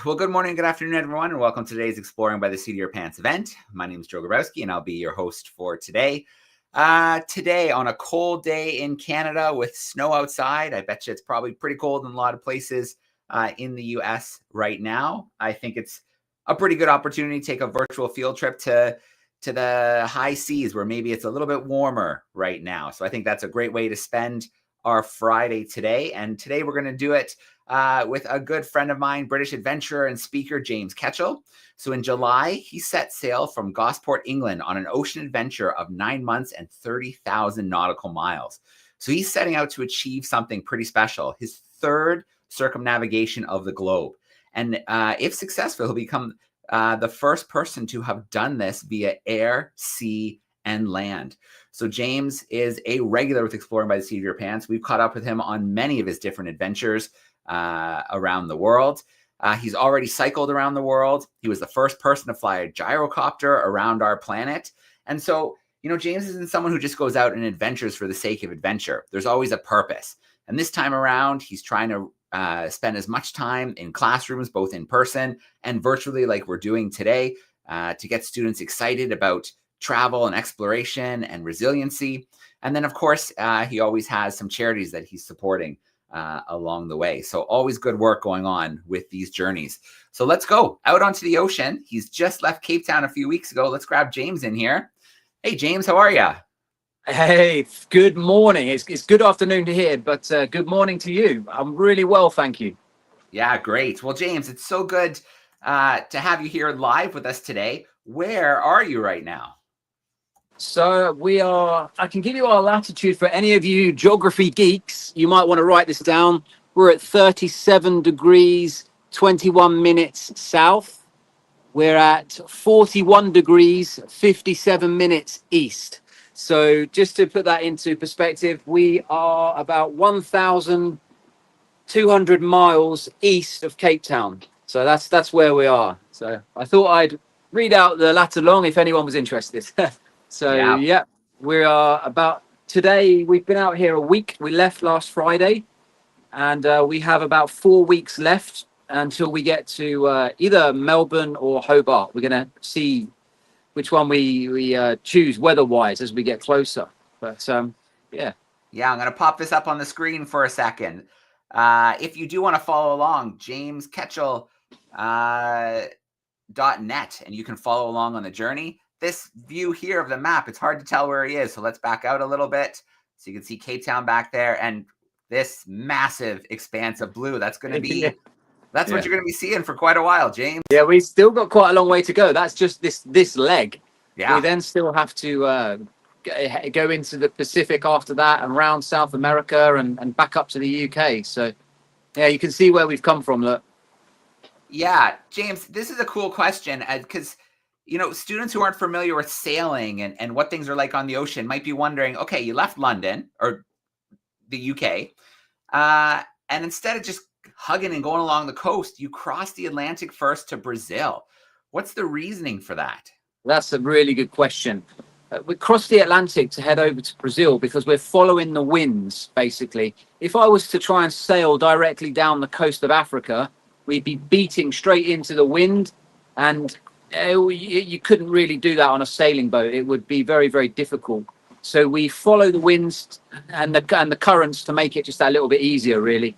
Well, good morning, good afternoon, everyone, and welcome to today's Exploring by the Seat of Your Pants event. My name is Joe Grabowski, and I'll be your host for today. Today, on a cold day in Canada with snow outside, I bet you it's probably pretty cold in a lot of places in the U.S. right now. I think it's a pretty good opportunity to take a virtual field trip to the high seas where maybe it's a little bit warmer right now. So I think that's a great way to spend our Friday today. And today we're going to do it with a good friend of mine, British adventurer and speaker, James Ketchell. So in July, he set sail from Gosport, England on an ocean adventure of 9 months and 30,000 nautical miles. So he's setting out to achieve something pretty special, his third circumnavigation of the globe. And if successful, he'll become the first person to have done this via air, sea, and land. So James is a regular with Exploring by the Seat of Your Pants. We've caught up with him on many of his different adventures around the world. He's already cycled around the world. He was the first person to fly a gyrocopter around our planet. And so, James isn't someone who just goes out and adventures for the sake of adventure. There's always a purpose. And this time around, he's trying to spend as much time in classrooms, both in person and virtually like we're doing today, to get students excited about travel and exploration and resiliency. And then, of course, he always has some charities that he's supporting along the way. So always good work going on with these journeys. So let's go out onto the ocean. He's just left Cape Town a few weeks ago. Let's grab James in here. Hey, James, how are you? Hey, good morning. It's good afternoon to here, but good morning to you. I'm really well, thank you. Yeah, great. Well, James, it's so good to have you here live with us today. Where are you right now? So I can give you our latitude for any of you geography geeks. You might want to write this down. We're at 37 degrees, 21 minutes south. We're at 41 degrees, 57 minutes east. So just to put that into perspective, we are about 1,200 miles east of Cape Town. So that's where we are. So I thought I'd read out the lat along if anyone was interested. So yeah, we are today, we've been out here a week. We left last Friday, and we have about 4 weeks left until we get to either Melbourne or Hobart. We're going to see which one we choose weather-wise as we get closer. But yeah. Yeah, I'm going to pop this up on the screen for a second. If you do want to follow along, jamesketchell.net, and you can follow along on the journey. This view here of the map, it's hard to tell where he is. So let's back out a little bit so you can see Cape Town back there and this massive expanse of blue. That's going to be, what you're going to be seeing for quite a while, James. Yeah, we still got quite a long way to go. That's just this leg. Yeah. We then still have to go into the Pacific after that and around South America and back up to the UK. So yeah, you can see where we've come from. Look. Yeah, James, this is a cool question because students who aren't familiar with sailing and what things are like on the ocean might be wondering, okay, you left London or the UK, and instead of just hugging and going along the coast, you crossed the Atlantic first to Brazil. What's the reasoning for that? That's a really good question. We crossed the Atlantic to head over to Brazil because we're following the winds, basically. If I was to try and sail directly down the coast of Africa, we'd be beating straight into the wind, and you couldn't really do that on a sailing boat. It would be very, very difficult. So we follow the winds and the currents to make it just that little bit easier, really.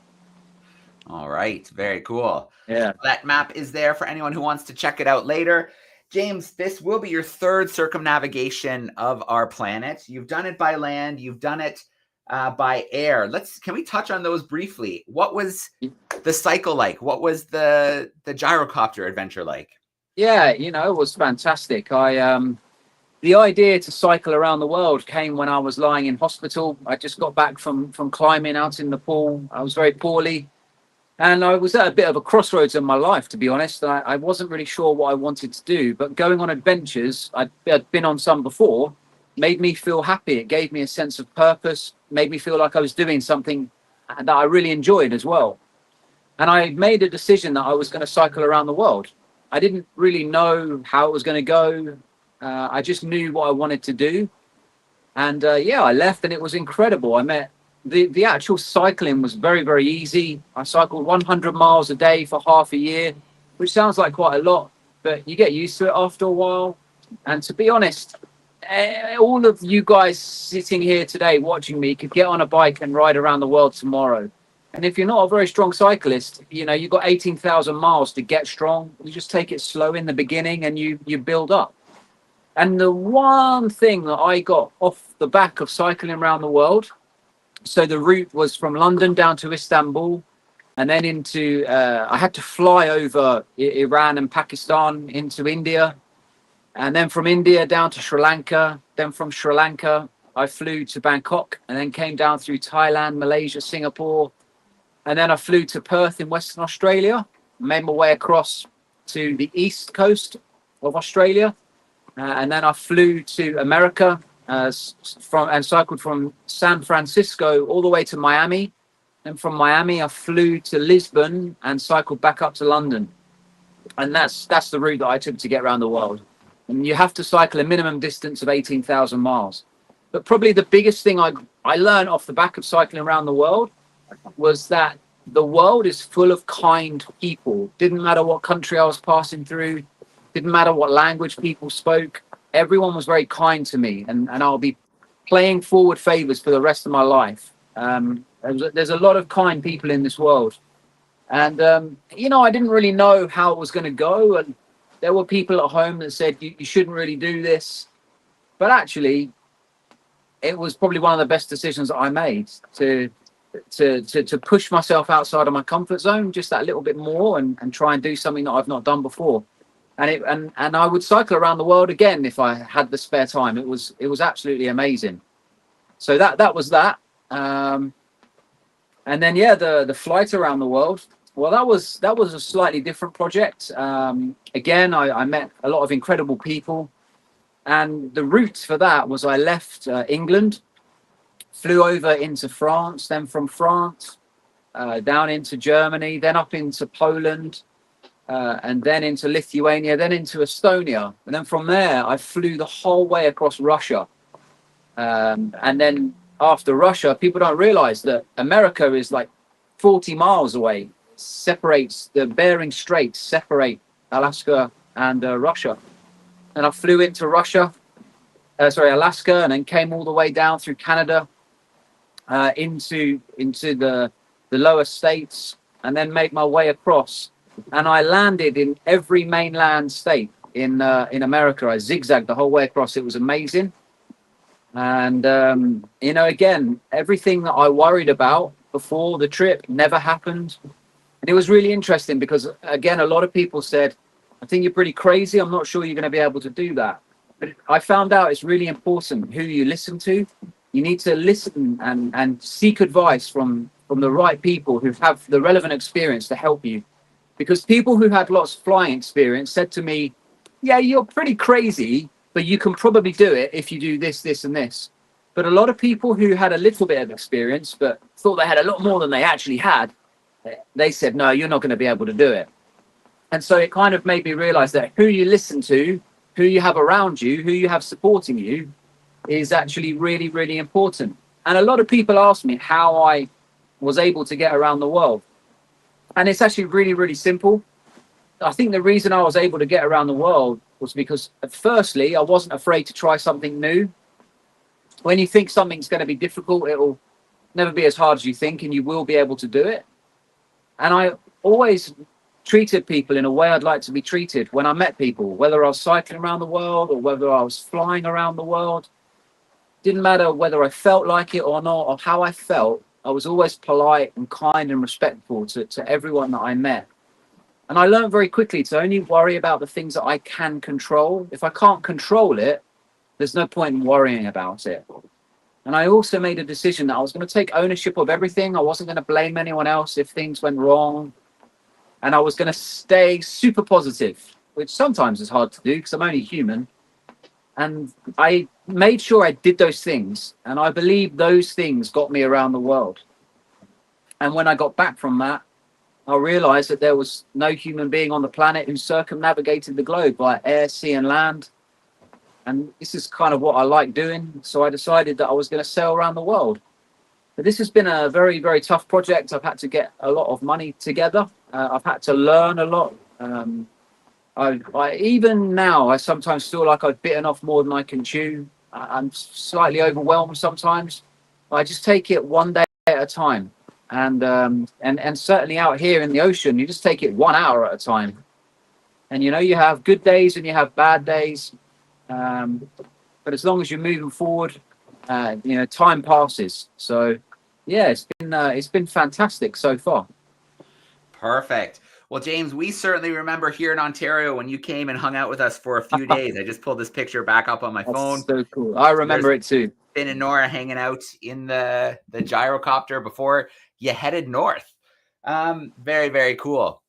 All right. Very cool. Yeah. That map is there for anyone who wants to check it out later. James, this will be your third circumnavigation of our planet. You've done it by land. You've done it by air. Can we touch on those briefly? What was the cycle like? What was the gyrocopter adventure like? Yeah, it was fantastic. The idea to cycle around the world came when I was lying in hospital. I just got back from climbing out in Nepal. I was very poorly, and I was at a bit of a crossroads in my life, to be honest. I wasn't really sure what I wanted to do, but going on adventures, I'd been on some before, made me feel happy. It gave me a sense of purpose, made me feel like I was doing something that I really enjoyed as well. And I made a decision that I was going to cycle around the world. I didn't really know how it was going to go. I just knew what I wanted to do. And I left, and it was incredible. I met the actual cycling was very, very easy. I cycled 100 miles a day for half a year. which sounds like quite a lot, but you get used to it after a while. And to be honest, all of you guys sitting here today watching me could get on a bike and ride around the world tomorrow. And if you're not a very strong cyclist, you know, you've got 18,000 miles to get strong. You just take it slow in the beginning and you build up. And the one thing that I got off the back of cycling around the world, so the route was from London down to Istanbul, and then into, I had to fly over Iran and Pakistan into India, and then from India down to Sri Lanka. Then from Sri Lanka, I flew to Bangkok and then came down through Thailand, Malaysia, Singapore. And then I flew to Perth in Western Australia, made my way across to the east coast of Australia. And then I flew to America and cycled from San Francisco all the way to Miami. Then from Miami, I flew to Lisbon and cycled back up to London. And that's the route that I took to get around the world. And you have to cycle a minimum distance of 18,000 miles. But probably the biggest thing I learned off the back of cycling around the world was that the world is full of kind people. Didn't matter what country I was passing through, didn't matter what language people spoke. Everyone was very kind to me, and I'll be playing forward favors for the rest of my life. There's a lot of kind people in this world. And, you know, I didn't really know how it was going to go. And there were people at home that said, you shouldn't really do this. But actually, it was probably one of the best decisions that I made to push myself outside of my comfort zone just that little bit more and try and do something that I've not done before. And I would cycle around the world again if I had the spare time. It was absolutely amazing. So that was that. And then, yeah, the flight around the world. Well, that was a slightly different project. Again, I met a lot of incredible people. And the route for that was I left England, flew over into France, then from France down into Germany, then up into Poland, and then into Lithuania, then into Estonia. And then from there, I flew the whole way across Russia. And then after Russia, people don't realize that America is like 40 miles away. Separates the Bering Straits, separate Alaska and Russia. And I flew into Alaska, and then came all the way down through Canada into the lower states, and then made my way across. And I landed in every mainland state in America. I zigzagged the whole way across. It was amazing. And, you know, again, everything that I worried about before the trip never happened. And it was really interesting because, again, a lot of people said, I think you're pretty crazy. I'm not sure you're going to be able to do that. But I found out it's really important who you listen to. You need to listen and seek advice from the right people who have the relevant experience to help you. Because people who had lots of flying experience said to me, yeah, you're pretty crazy, but you can probably do it if you do this, this, and this. But a lot of people who had a little bit of experience, but thought they had a lot more than they actually had, they said, no, you're not going to be able to do it. And so it kind of made me realize that who you listen to, who you have around you, who you have supporting you is actually really, really important. And a lot of people ask me how I was able to get around the world. And it's actually really, really simple. I think the reason I was able to get around the world was because, firstly, I wasn't afraid to try something new. When you think something's going to be difficult, it'll never be as hard as you think, and you will be able to do it. And I always treated people in a way I'd like to be treated when I met people, whether I was cycling around the world or whether I was flying around the world. Didn't matter whether I felt like it or not, or how I felt. I was always polite and kind and respectful to everyone that I met. And I learned very quickly to only worry about the things that I can control. If I can't control it, there's no point in worrying about it. And I also made a decision that I was going to take ownership of everything. I wasn't going to blame anyone else if things went wrong. And I was going to stay super positive, which sometimes is hard to do because I'm only human. And I made sure I did those things. And I believe those things got me around the world. And when I got back from that, I realized that there was no human being on the planet who circumnavigated the globe by air, sea, and land. And this is kind of what I like doing. So I decided that I was going to sail around the world. But this has been a very, very tough project. I've had to get a lot of money together. I've had to learn a lot Even now, I sometimes feel like I've bitten off more than I can chew. I'm slightly overwhelmed sometimes. I just take it one day at a time, and certainly out here in the ocean, you just take it 1 hour at a time. And you have good days and you have bad days, but as long as you're moving forward, time passes. So, yeah, it's been fantastic so far. Perfect. Well, James, we certainly remember here in Ontario when you came and hung out with us for a few days. I just pulled this picture back up on my phone. So cool. I remember it too. Finn and Nora hanging out in the gyrocopter before you headed north. Very, very cool.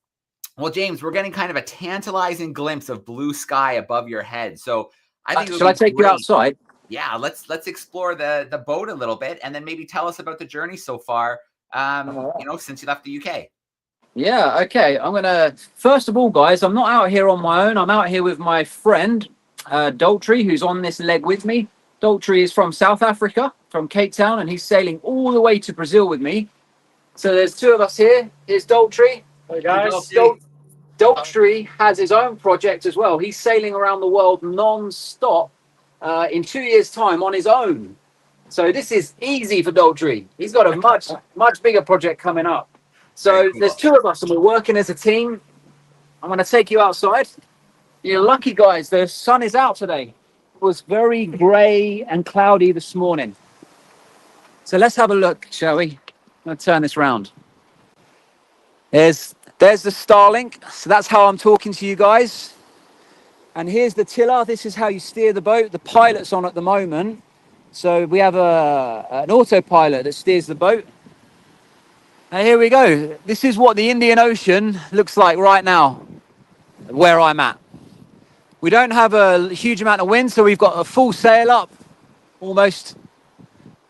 Well, James, we're getting kind of a tantalizing glimpse of blue sky above your head. So I think shall I take you outside? Yeah, let's explore the boat a little bit, and then maybe tell us about the journey so far. Since you left the UK. Yeah, okay. First of all, guys, I'm not out here on my own. I'm out here with my friend, Daltrey, who's on this leg with me. Daltrey is from South Africa, from Cape Town, and he's sailing all the way to Brazil with me. So there's two of us here. Here's Daltrey. Hey, guys. Daltrey has his own project as well. He's sailing around the world non-stop in 2 years' time on his own. So this is easy for Daltrey. He's got a much bigger project coming up. So cool. There's two of us and we're working as a team. I'm going to take you outside. You're lucky, guys. The sun is out today. It was very grey and cloudy this morning. So let's have a look, shall we? I'm going to turn this round. There's the Starlink. So that's how I'm talking to you guys. And here's the tiller. This is how you steer the boat. The pilot's on at the moment. So we have an autopilot that steers the boat. And here we go. This is what the Indian Ocean looks like right now, where I'm at. We don't have a huge amount of wind, so we've got a full sail up, almost.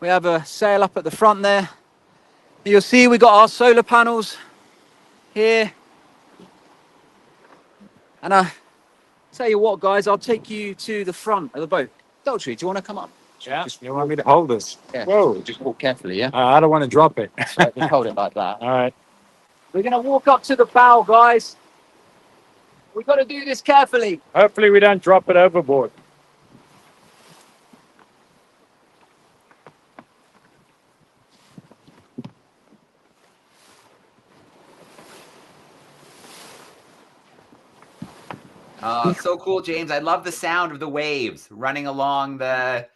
We have a sail up at the front there. You'll see we got our solar panels here. And I tell you what, guys, I'll take you to the front of the boat. Daltrey, do you want to come up? Yeah, you want me to hold this? Yeah. Whoa. Just walk carefully, yeah? I don't want to drop it. So just hold it like that. All right. We're going to walk up to the bow, guys. We've got to do this carefully. Hopefully we don't drop it overboard. So cool, James. I love the sound of the waves running along the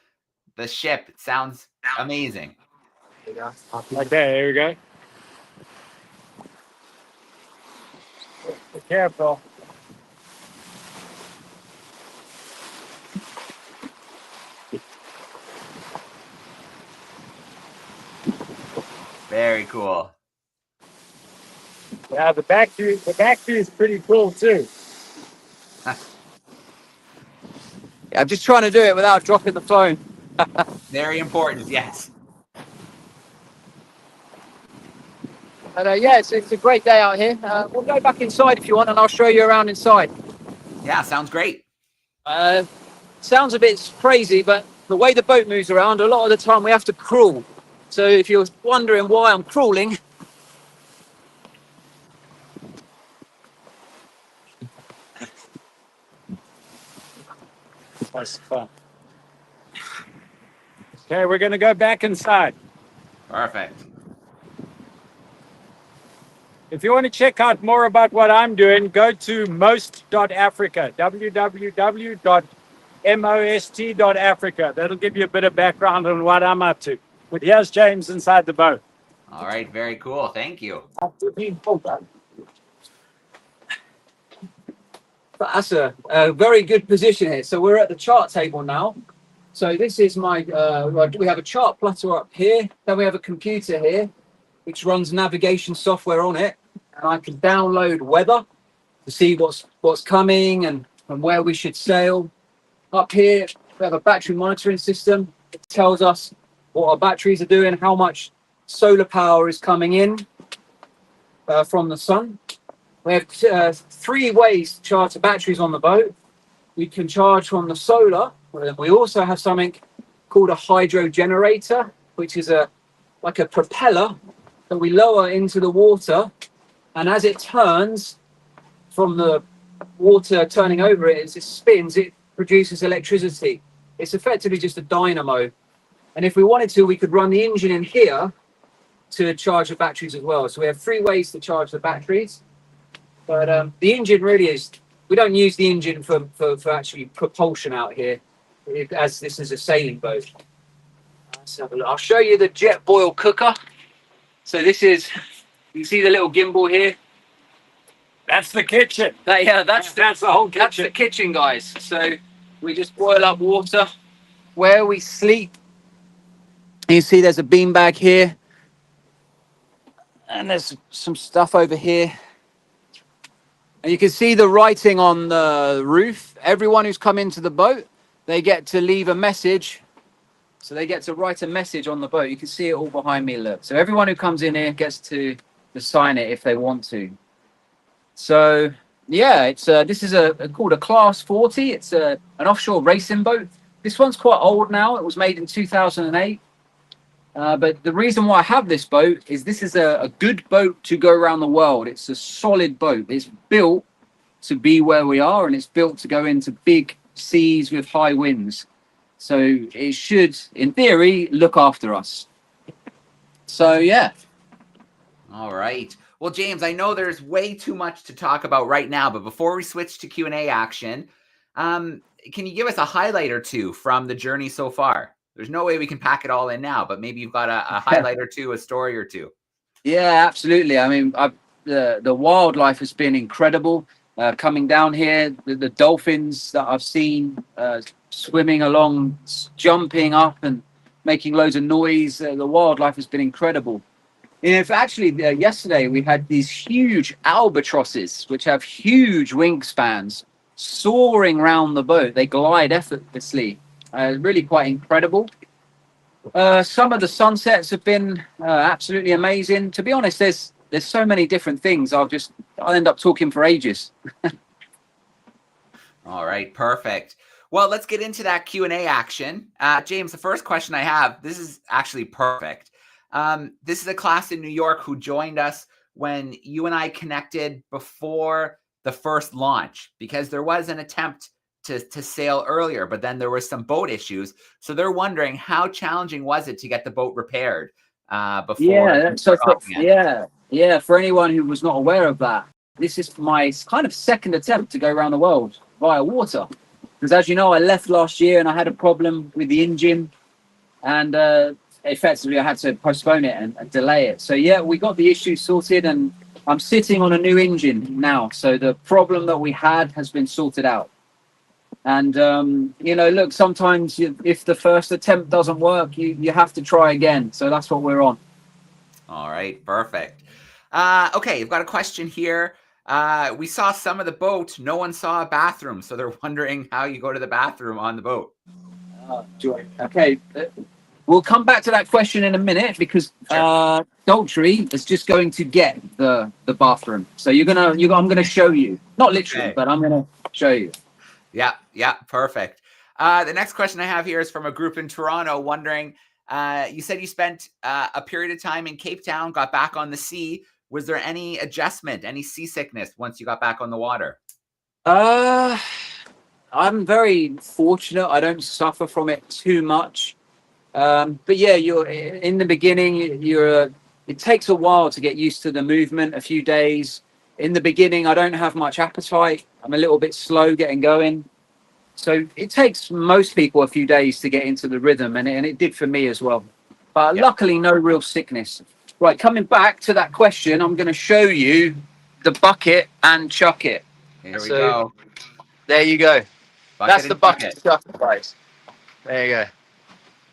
ship. It sounds amazing. Like that. Here we go. Be careful. Very cool. Yeah, the back view is pretty cool too. Yeah, I'm just trying to do it without dropping the phone. Very important, yes. And yeah, it's a great day out here. We'll go back inside if you want, and I'll show you around inside. Yeah, sounds great. Sounds a bit crazy, but the way the boat moves around, a lot of the time we have to crawl. So if you're wondering why I'm crawling, That's fun. Okay, we're going to go back inside. Perfect. If you want to check out more about what I'm doing, go to most.africa, www.most.africa. That'll give you a bit of background on what I'm up to. But here's James inside the boat. All right, very cool. Thank you. that's a very good position here. So we're at the chart table now. So this is my, we have a chart plotter up here. Then we have a computer here, which runs navigation software on it. And I can download weather to see what's coming and where we should sail. Up here, we have a battery monitoring system. It tells us what our batteries are doing, how much solar power is coming in from the sun. We have 3 ways to charge the batteries on the boat. We can charge from the solar. We also have something called a hydro generator, which is like a propeller that we lower into the water. And as it turns, from the water turning over it, as it spins, it produces electricity. It's effectively just a dynamo. And if we wanted to, we could run the engine in here to charge the batteries as well. So we have 3 ways to charge the batteries. But the engine really is, we don't use the engine for actually propulsion out here, as this is a sailing boat. Let's have a look. I'll show you the jet boil cooker. So this is, you see the little gimbal here? That's the kitchen. That's the whole kitchen. That's the kitchen, guys. So we just boil up water where we sleep. You see there's a beanbag here. And there's some stuff over here. And you can see the writing on the roof. Everyone who's come into the boat, they get to leave a message. So they get to write a message on the boat. You can see it all behind me, look. So everyone who comes in here gets to sign it if they want to. So yeah, it's this is called a Class 40. It's an offshore racing boat. This one's quite old now. It was made in 2008. But the reason why I have this boat is this is a good boat to go around the world. It's a solid boat. It's built to be where we are, and it's built to go into big seas with high winds. So it should, in theory, look after us. So yeah. All right. Well, James, I know there's way too much to talk about right now, but before we switch to Q&A action, can you give us a highlight or two from the journey so far? There's no way we can pack it all in now, but maybe you've got a highlight or two, a story or two. Yeah, absolutely. I mean, the wildlife has been incredible. Coming down here, the dolphins that I've seen swimming along, jumping up and making loads of noise. The wildlife has been incredible. And if actually yesterday we had these huge albatrosses, which have huge wingspans, soaring around the boat. They glide effortlessly. Really quite incredible. Some of the sunsets have been absolutely amazing. To be honest, there's so many different things. I'll end up talking for ages. All right, perfect. Well, let's get into that Q&A action. James, the first question I have, this is actually perfect. This is a class in New York who joined us when you and I connected before the first launch, because there was an attempt to sail earlier, but then there was some boat issues. So they're wondering, how challenging was it to get the boat repaired before? Yeah. For anyone who was not aware of that, this is my kind of second attempt to go around the world via water. Because as you know, I left last year and I had a problem with the engine, and effectively I had to postpone it and delay it. So yeah, we got the issue sorted, and I'm sitting on a new engine now. So the problem that we had has been sorted out. And, look, sometimes if the first attempt doesn't work, you have to try again. So that's what we're on. All right, perfect. Okay, you've got a question here. We saw some of the boat. No one saw a bathroom. So they're wondering how you go to the bathroom on the boat. Okay. We'll come back to that question in a minute, because Daltrey is just going to get the bathroom. So I'm going to show you. Not literally, but I'm going to show you. Yeah, perfect. The next question I have here is from a group in Toronto wondering, you said you spent a period of time in Cape Town, got back on the sea. Was there any adjustment, any seasickness once you got back on the water? I'm very fortunate. I don't suffer from it too much. But yeah, you're in the beginning, it takes a while to get used to the movement, a few days. In the beginning, I don't have much appetite. I'm a little bit slow getting going. So it takes most people a few days to get into the rhythm, and it did for me as well. But luckily, no real sickness. Right, coming back to that question, I'm going to show you the bucket and chuck it. Here we go. There you go. That's the bucket and chuck it, guys. There you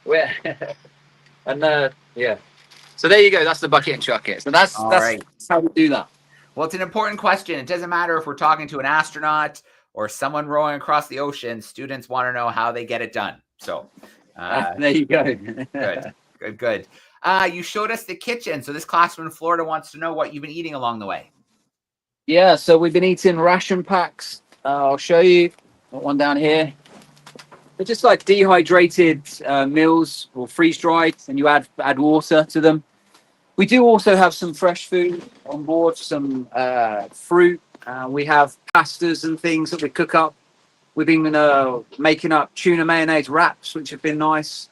go. So there you go. That's the bucket and chuck it. So that's how we do that. Well, it's an important question. It doesn't matter if we're talking to an astronaut or someone rowing across the ocean. Students want to know how they get it done. So there you go. Good. You showed us the kitchen. So this classroom in Florida wants to know what you've been eating along the way. Yeah, so we've been eating ration packs. I'll show you. Got one down here. They're just like dehydrated meals, or freeze-dried, and you add water to them. We do also have some fresh food on board, some fruit, We have pastas and things that we cook up. We've been making up tuna mayonnaise wraps, which have been nice.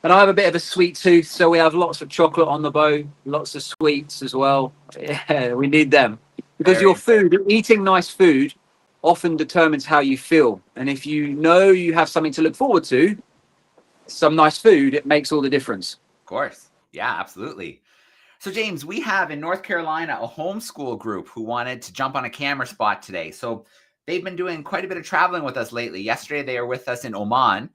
And I have a bit of a sweet tooth, so we have lots of chocolate on the boat, lots of sweets as well. Yeah, we need them. Because your food, eating nice food, often determines how you feel. And if you know you have something to look forward to, some nice food, it makes all the difference. Of course. Yeah, absolutely. So, James, we have in North Carolina a homeschool group who wanted to jump on a camera spot today. So they've been doing quite a bit of traveling with us lately. Yesterday, they were with us in Oman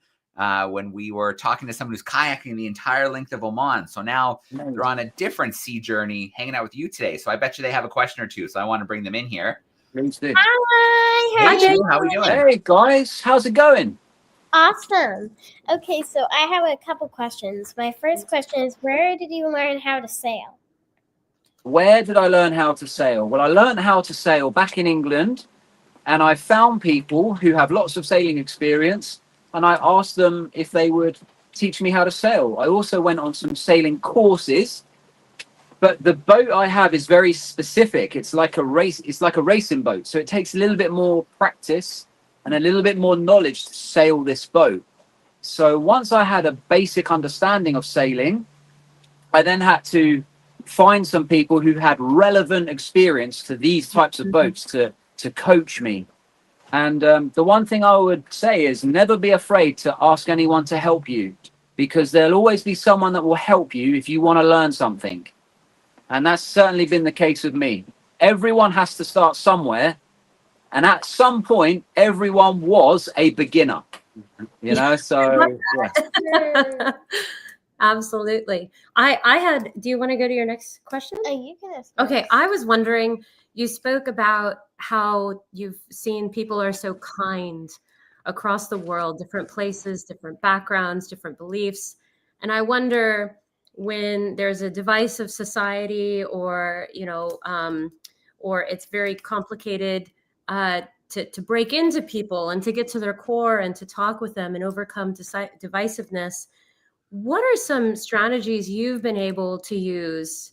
when we were talking to someone who's kayaking the entire length of Oman. So now they're on a different sea journey, hanging out with you today. So I bet you they have a question or two. So I want to bring them in here. Please do. Hi, Hey, how are we doing? Hey, guys. How's it going? awesome. Okay, so I have a couple questions. My first question is, where did you learn how to sail? Where did I learn how to sail? Well, I learned how to sail back in England, and I found people who have lots of sailing experience, and I asked them if they would teach me how to sail. I also went on some sailing courses, but the boat I have is very specific. It's like a race. It's like a racing boat, so it takes a little bit more practice and a little bit more knowledge to sail this boat. So once I had a basic understanding of sailing, I then had to find some people who had relevant experience to these types of boats to coach me. And the one thing I would say is never be afraid to ask anyone to help you, because there'll always be someone that will help you if you want to learn something. And that's certainly been the case with me. Everyone has to start somewhere. And at some point, everyone was a beginner, you know, so yeah. Absolutely. I had, do you want to go to your next question? You can ask. Okay. I was wondering, you spoke about how you've seen people are so kind across the world, different places, different backgrounds, different beliefs. And I wonder, when there's a divisive society or, you know, or it's very complicated to break into people and to get to their core and to talk with them and overcome divisiveness, what are some strategies you've been able to use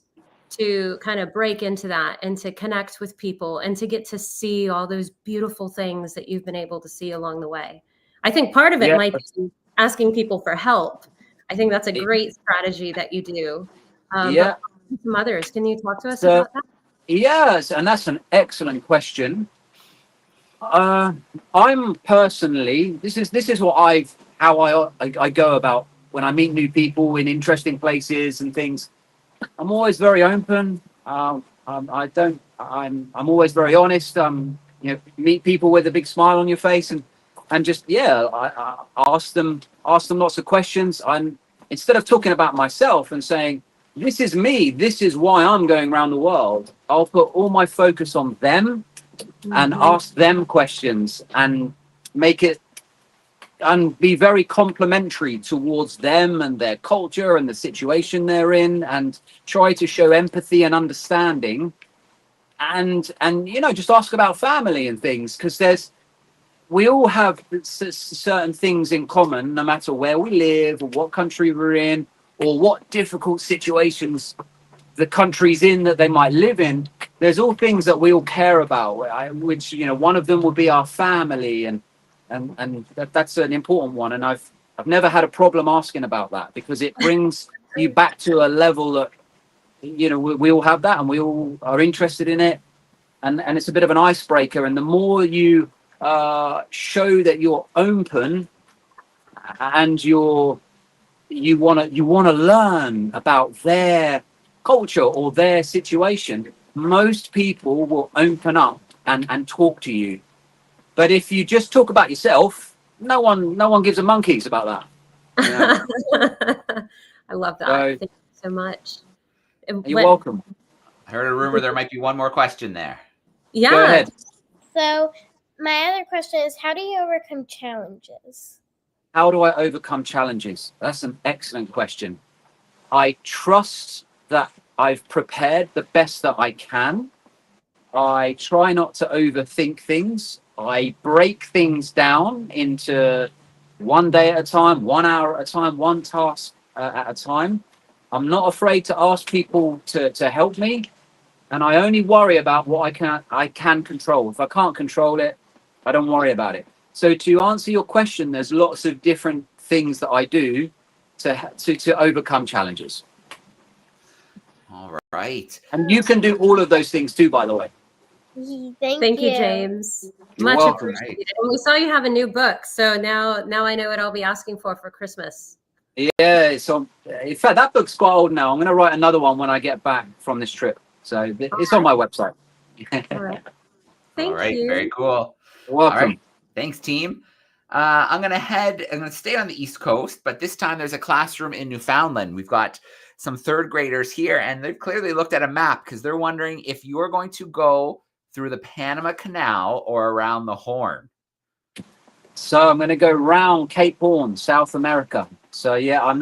to kind of break into that and to connect with people and to get to see all those beautiful things that you've been able to see along the way? I think part of it might be asking people for help. I think that's a great strategy that you do. But some others, can you talk to us about that? Yes, and that's an excellent question. I'm personally, this is what how I go about when I meet new people in interesting places and things. I'm always very open. I'm always very honest. You know, meet people with a big smile on your face and just I ask them lots of questions. Instead of talking about myself and saying, this is me, this is why I'm going around the world, I'll put all my focus on them and ask them questions and make it and be very complimentary towards them and their culture and the situation they're in, and try to show empathy and understanding, and you know, just ask about family and things, because we all have certain things in common, no matter where we live or what country we're in or what difficult situations the country's in that they might live in. There's all things that we all care about, which, you know, one of them would be our family, and that's an important one. And I've never had a problem asking about that, because it brings you back to a level that, you know, we all have that and we all are interested in it, and it's a bit of an icebreaker. And the more you show that you're open and you want to learn about their culture or their situation, most people will open up and talk to you. But if you just talk about yourself, no one gives a monkeys about that. You know? I love that. Thank you so much. You're welcome. I heard a rumor there might be one more question there. Yeah. Go ahead. So my other question is, how do you overcome challenges? How do I overcome challenges? That's an excellent question. I trust that I've prepared the best that I can. I try not to overthink things. I break things down into one day at a time, 1 hour at a time, one task at a time. I'm not afraid to ask people to help me. and I only worry about what I can control. If I can't control it, I don't worry about it. So to answer your question, there's lots of different things that I do to overcome challenges. All right. And you can do all of those things too, by the way. Thank you. James. You're Much welcome. appreciated. And we saw you have a new book, so now I know what I'll be asking for Christmas. Yeah, so in fact, that book's quite old now. I'm going to write another one when I get back from this trip. So it's on my website. All right. Thank All right. you. Very cool. You're welcome. All right. Thanks, team. I'm going to stay on the East Coast, but this time there's a classroom in Newfoundland. We've got some third graders here, and they've clearly looked at a map because they're wondering if you're going to go through the Panama Canal or around the Horn. So I'm going to go around Cape Horn, South America. So yeah,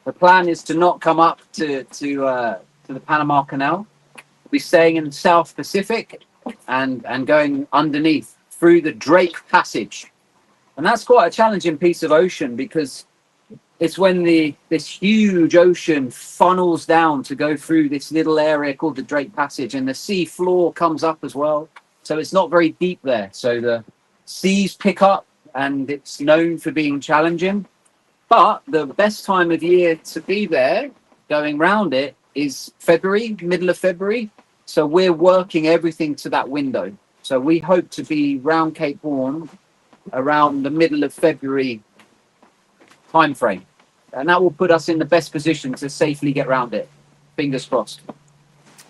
the plan is to not come up to the Panama Canal. We'll be staying in the South Pacific and going underneath through the Drake Passage. And that's quite a challenging piece of ocean because it's when this huge ocean funnels down to go through this little area called the Drake Passage, and the sea floor comes up as well. So it's not very deep there. So the seas pick up, and it's known for being challenging. But the best time of year to be there, going round it, is February, middle of February. So we're working everything to that window. So we hope to be round Cape Horn around the middle of February time frame. And that will put us in the best position to safely get around it. Fingers crossed.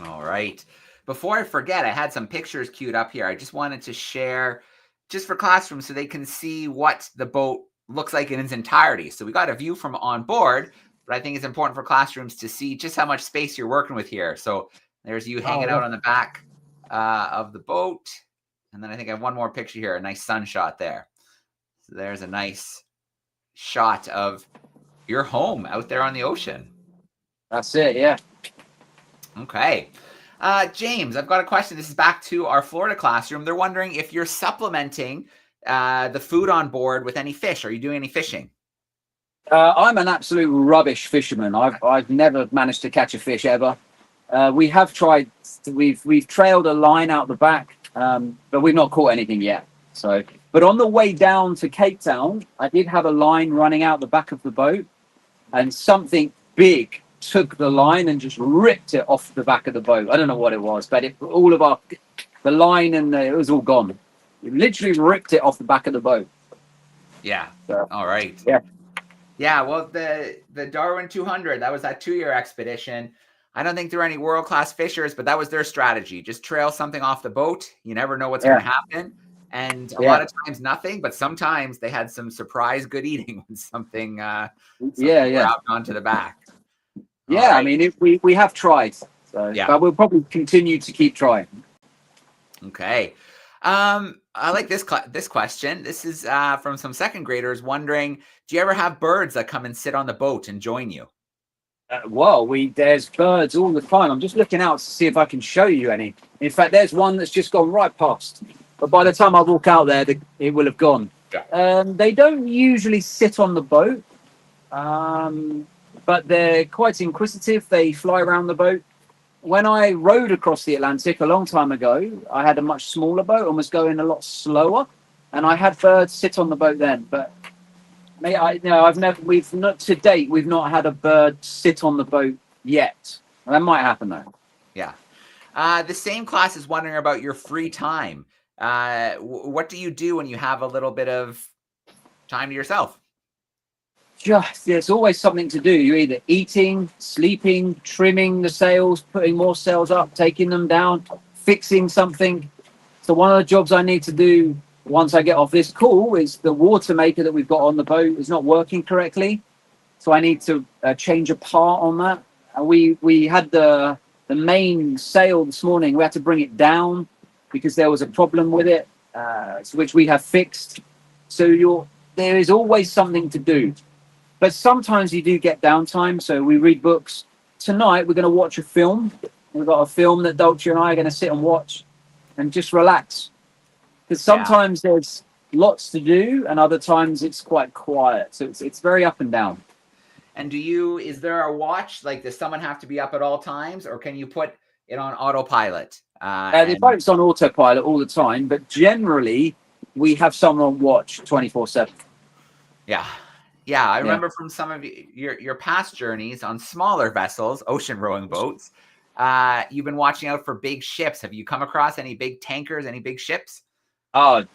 All right. Before I forget, I had some pictures queued up here. I just wanted to share just for classrooms so they can see what the boat looks like in its entirety. So we got a view from on board, but I think it's important for classrooms to see just how much space you're working with here. So there's you hanging out on the back of the boat. And then I think I have one more picture here, a nice sun shot there. So there's a nice shot of your home out there on the ocean. That's it, yeah. Okay. James, I've got a question. This is back to our Florida classroom. They're wondering if you're supplementing the food on board with any fish. Are you doing any fishing? I'm an absolute rubbish fisherman. I've never managed to catch a fish ever. We have tried. We've trailed a line out the back, but we've not caught anything yet. So, but on the way down to Cape Town, I did have a line running out the back of the boat, and something big took the line and just ripped it off the back of the boat. I don't know what it was, but the line and it was all gone. It literally ripped it off the back of the boat. Yeah. So, all right. Yeah. Yeah. Well, the Darwin 200, that was that 2-year expedition. I don't think there were any world-class fishers, but that was their strategy. Just trail something off the boat. You never know what's going to happen. And a lot of times nothing, but sometimes they had some surprise good eating when something grabbed onto the back. Yeah, right. I mean, we have tried. So, yeah. But we'll probably continue to keep trying. Okay. I like this question. This is from some second graders wondering, do you ever have birds that come and sit on the boat and join you? Well, there's birds all the time. I'm just looking out to see if I can show you any. In fact, there's one that's just gone right past. But by the time I walk out there, it will have gone. Yeah. They don't usually sit on the boat, but they're quite inquisitive. They fly around the boat. When I rowed across the Atlantic a long time ago, I had a much smaller boat and was going a lot slower, and I had birds sit on the boat then. But we've not had a bird sit on the boat yet. That might happen though. Yeah. The same class is wondering about your free time. What do you do when you have a little bit of time to yourself? There's always something to do. You're either eating, sleeping, trimming the sails, putting more sails up, taking them down, fixing something. So one of the jobs I need to do once I get off this call is the water maker that we've got on the boat is not working correctly. So I need to change a part on that. And we had the main sail this morning. We had to bring it down because there was a problem with it, which we have fixed. So there is always something to do. But sometimes you do get downtime, so we read books. Tonight, we're going to watch a film. We've got a film that Dolce and I are going to sit and watch and just relax. Because sometimes there's lots to do, and other times it's quite quiet. So it's very up and down. And is there a watch? Like, does someone have to be up at all times? Or can you put it on autopilot. The boat's on autopilot all the time, but generally we have someone on watch 24/7. Yeah. Yeah, I remember from some of your past journeys on smaller vessels, ocean rowing boats, you've been watching out for big ships. Have you come across any big tankers, any big ships? Not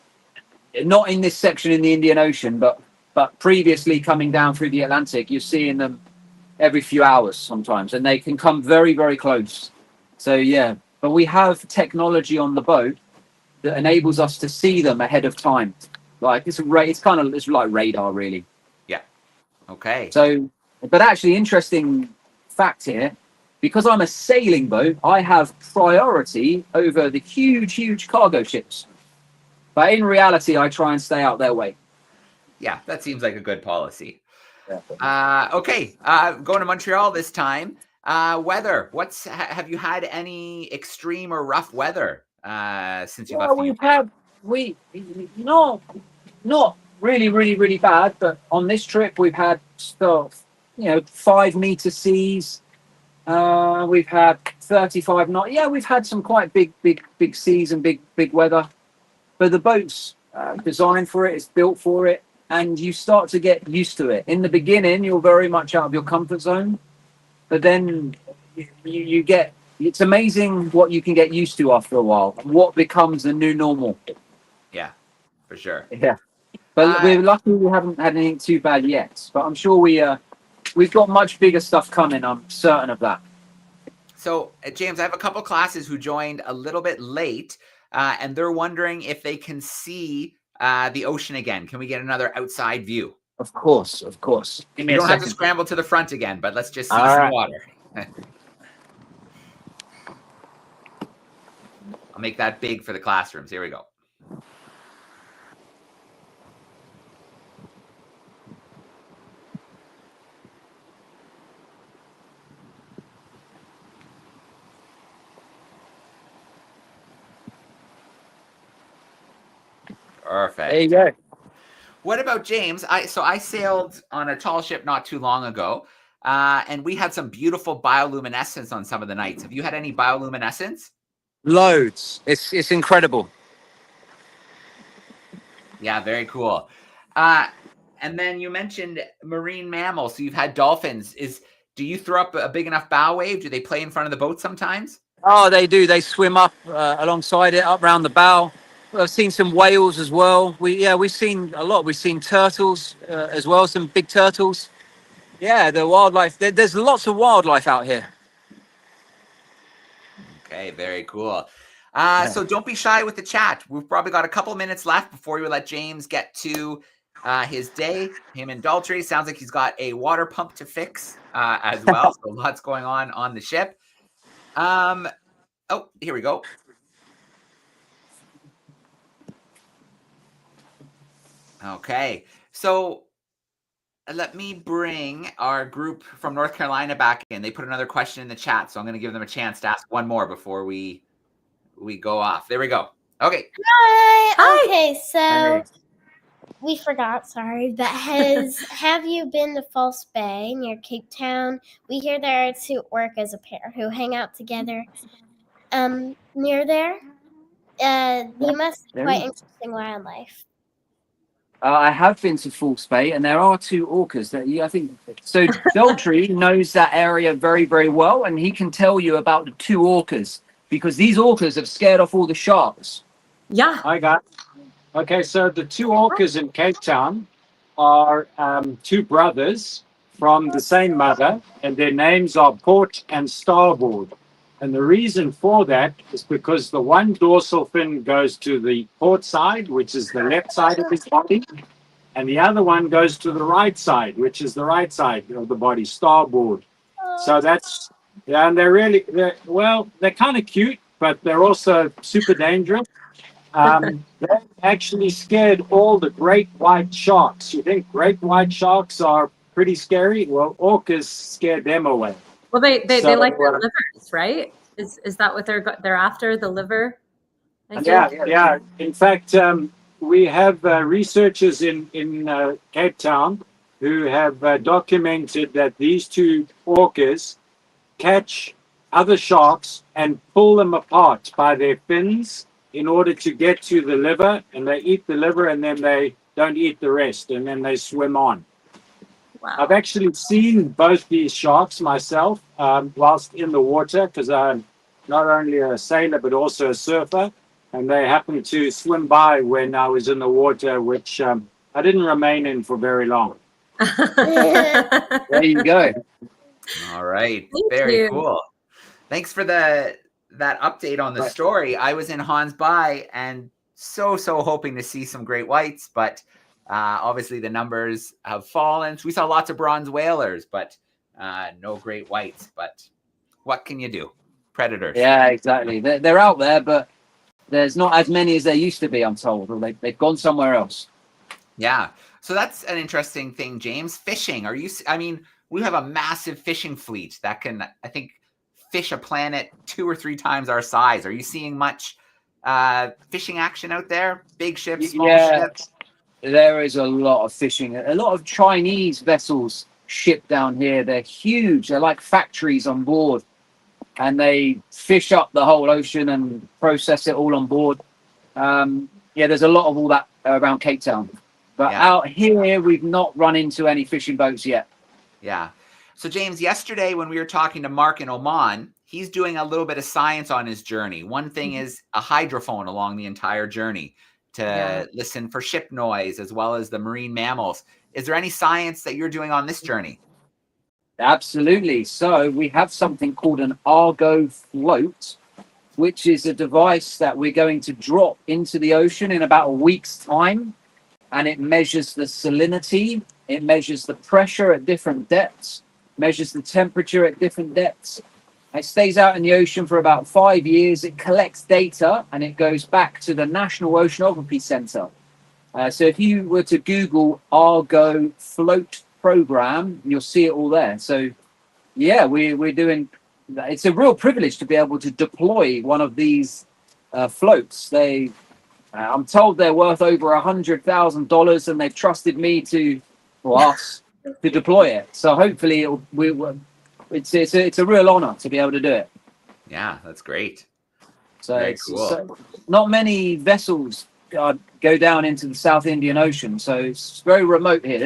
in this section in the Indian Ocean, but previously coming down through the Atlantic, you're seeing them every few hours sometimes, and they can come very, very close. So yeah, but we have technology on the boat that enables us to see them ahead of time. Like it's like radar, really. Yeah. Okay. So, but actually, interesting fact here, because I'm a sailing boat, I have priority over the huge cargo ships. But in reality, I try and stay out their way. Yeah, that seems like a good policy. Yeah. Okay, going to Montreal this time. Weather. Have you had any extreme or rough weather since you left? Not really bad, but on this trip we've had stuff, 5-meter seas. We've had 35 knot. Yeah, we've had some quite big seas and big weather. But the boat's designed for it. It's built for it, and you start to get used to it. In the beginning, you're very much out of your comfort zone, but then you get. It's amazing what you can get used to after a while. What becomes the new normal. Yeah, for sure. Yeah, but we're lucky we haven't had anything too bad yet. But I'm sure we've got much bigger stuff coming. I'm certain of that. So, James, I have a couple classes who joined a little bit late, and they're wondering if they can see the ocean again. Can we get another outside view? Of course. You don't have to scramble to the front again, but let's just see some water. I'll make that big for the classrooms. Here we go. Perfect. There you go. What about James? I sailed on a tall ship not too long ago, and we had some beautiful bioluminescence on some of the nights. Have you had any bioluminescence? Loads. It's incredible. Yeah, very cool. And then you mentioned marine mammals. So you've had dolphins. Do you throw up a big enough bow wave? Do they play in front of the boat sometimes? Oh, they do. They swim up alongside it, up around the bow. I've seen some whales as well. We've seen a lot. We've seen turtles as well, some big turtles. Yeah, the wildlife. There's lots of wildlife out here. Okay, very cool. So don't be shy with the chat. We've probably got a couple minutes left before we let James get to his day. Him and Daltrey. Sounds like he's got a water pump to fix as well. So lots going on the ship. Oh, here we go. Okay, so let me bring our group from North Carolina back in. They put another question in the chat, so I'm going to give them a chance to ask one more before we go off. There we go. Okay. Hi. Okay, so we forgot. Sorry, but have you been to False Bay near Cape Town? We hear there are two orcas, a pair, who hang out together. Near there, you must see quite interesting wildlife. I have been to False Bay, and there are two orcas that I think. So Daltrey knows that area very, very well, and he can tell you about the two orcas because these orcas have scared off all the sharks. Yeah. I got. Okay, so the two orcas in Cape Town are two brothers from the same mother, and their names are Port and Starboard. And the reason for that is because the one dorsal fin goes to the port side, which is the left side of his body, and the other one goes to the right side, which is the right side of the body, starboard. So that's, yeah, and they're kind of cute, but they're also super dangerous. They actually scared all the great white sharks. You think great white sharks are pretty scary? Well, orcas scared them away. Well, they like their livers, right? Is that what they're after? The liver? Yeah. In fact, we have researchers in Cape Town who have documented that these two orcas catch other sharks and pull them apart by their fins in order to get to the liver, and they eat the liver and then they don't eat the rest, and then they swim on. Wow. I've actually seen both these sharks myself whilst in the water, because I'm not only a sailor but also a surfer, and they happened to swim by when I was in the water, which I didn't remain in for very long. There you go. All right. Thank Very you. cool. Thanks for that update on the story. I was in Hans Bay and so hoping to see some great whites, but obviously the numbers have fallen. So we saw lots of bronze whalers, but no great whites. But what can you do? Predators. Yeah, exactly. They're out there, but there's not as many as there used to be, I'm told. Or they've gone somewhere else. Yeah. So that's an interesting thing, James. Fishing. I mean, we have a massive fishing fleet that can, I think, fish a planet 2 or 3 times our size. Are you seeing much fishing action out there? Big ships, small ships? There is a lot of fishing. A lot of Chinese vessels ship down here. They're huge. They're like factories on board. And they fish up the whole ocean and process it all on board. There's a lot of all that around Cape Town. But out here, we've not run into any fishing boats yet. Yeah. So, James, yesterday when we were talking to Mark in Oman, he's doing a little bit of science on his journey. One thing is a hydrophone along the entire journey to listen for ship noise as well as the marine mammals. Is there any science that you're doing on this journey? Absolutely. So we have something called an Argo float, which is a device that we're going to drop into the ocean in about a week's time. And it measures the salinity, it measures the pressure at different depths, measures the temperature at different depths. It stays out in the ocean for about 5 years. It collects data and it goes back to the National Oceanography Center. So if you were to Google Argo float program, you'll see it all there. So yeah, we're doing, it's a real privilege to be able to deploy one of these floats. I'm told they're worth over $100,000, and they've trusted me to deploy it. So hopefully it's a real honor to be able to do it. Yeah, that's great. So very cool. So not many vessels go down into the South Indian Ocean, so it's very remote here.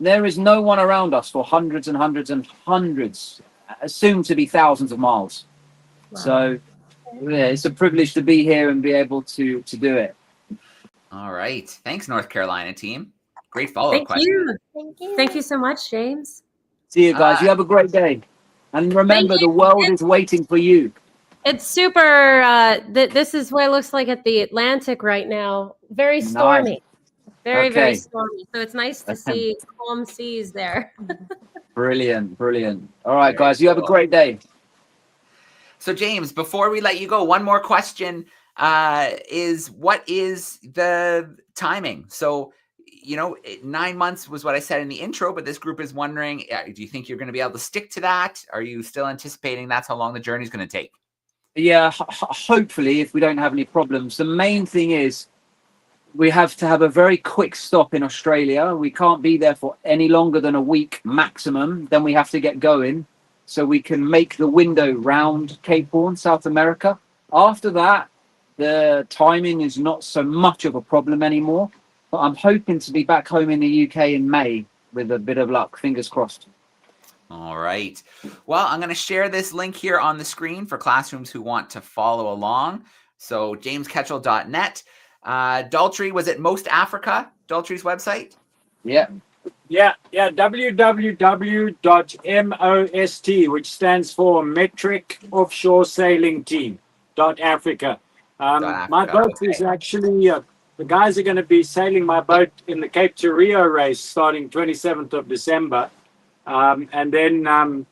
There is no one around us for hundreds and hundreds and hundreds, soon to be thousands of miles. Wow. So yeah, it's a privilege to be here and be able to do it. All right. Thanks, North Carolina team. Great follow-up question. Thank you. Thank you so much, James. See you guys. You have a great day. And remember, the world is waiting for you. It's super. This is what it looks like at the Atlantic right now. Very stormy. Nice. Very stormy. So it's nice to see calm seas there. Brilliant. All right, guys. You have a great day. So, James, before we let you go, one more question is what is the timing? So, 9 months was what I said in the intro, but this group is wondering, do you think you're going to be able to stick to that? Are you still anticipating that's how long the journey is going to take? Yeah, hopefully, if we don't have any problems. The main thing is we have to have a very quick stop in Australia. We can't be there for any longer than a week maximum. Then we have to get going so we can make the window round Cape Horn, South America. After that, the timing is not so much of a problem anymore. But I'm hoping to be back home in the UK in May with a bit of luck. Fingers crossed. All right. Well, I'm going to share this link here on the screen for classrooms who want to follow along. So jamesketchell.net. Daltrey, was it Most Africa? Daltrey's website? Yeah. www.most, which stands for Metric Offshore Sailing Team .Africa. My boat is actually... the guys are going to be sailing my boat in the Cape to Rio race starting 27th of December. And then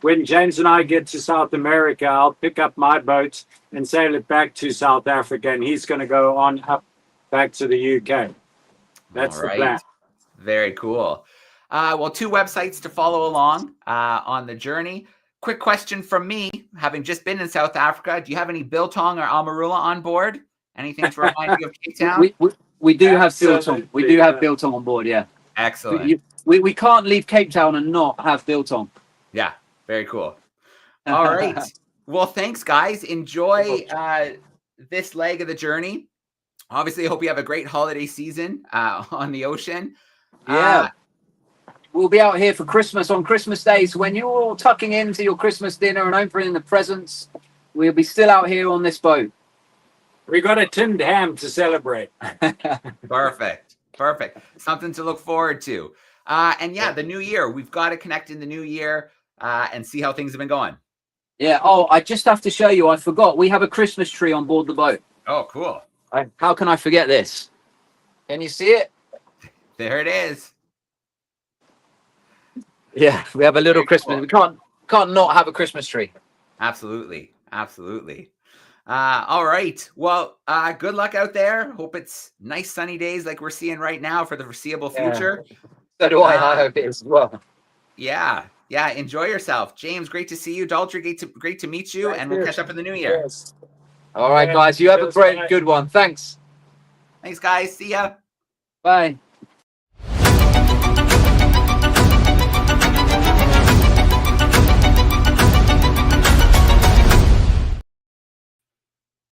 when James and I get to South America, I'll pick up my boat and sail it back to South Africa. And he's going to go on up back to the UK. That's the plan. Very cool. Well, 2 websites to follow along on the journey. Quick question from me, having just been in South Africa. Do you have any biltong or amarula on board? Anything to remind you of Cape Town? We do have biltong. We do have biltong on board, yeah. Excellent. We can't leave Cape Town and not have biltong. Yeah, very cool. All right. Well, thanks, guys. Enjoy this leg of the journey. Obviously, I hope you have a great holiday season on the ocean. Yeah. We'll be out here for Christmas on Christmas Day. So when you're all tucking into your Christmas dinner and opening the presents, we'll be still out here on this boat. We got a tinned ham to celebrate. Perfect. Something to look forward to. And yeah, the new year. We've got to connect in the new year and see how things have been going. Yeah. Oh, I just have to show you. I forgot. We have a Christmas tree on board the boat. Oh, cool. How can I forget this? Can you see it? There it is. Yeah, we have a little Very Christmas. cool. We can't not have a Christmas tree. Absolutely. All right. Well, good luck out there. Hope it's nice sunny days like we're seeing right now for the foreseeable future. So do I. I hope it is as well. Yeah. Enjoy yourself. James, great to see you. Daltrey, great to meet you. And we'll catch up in the new year. Yes. All right, guys. You have a great, good one. Thanks. Thanks, guys. See ya. Bye.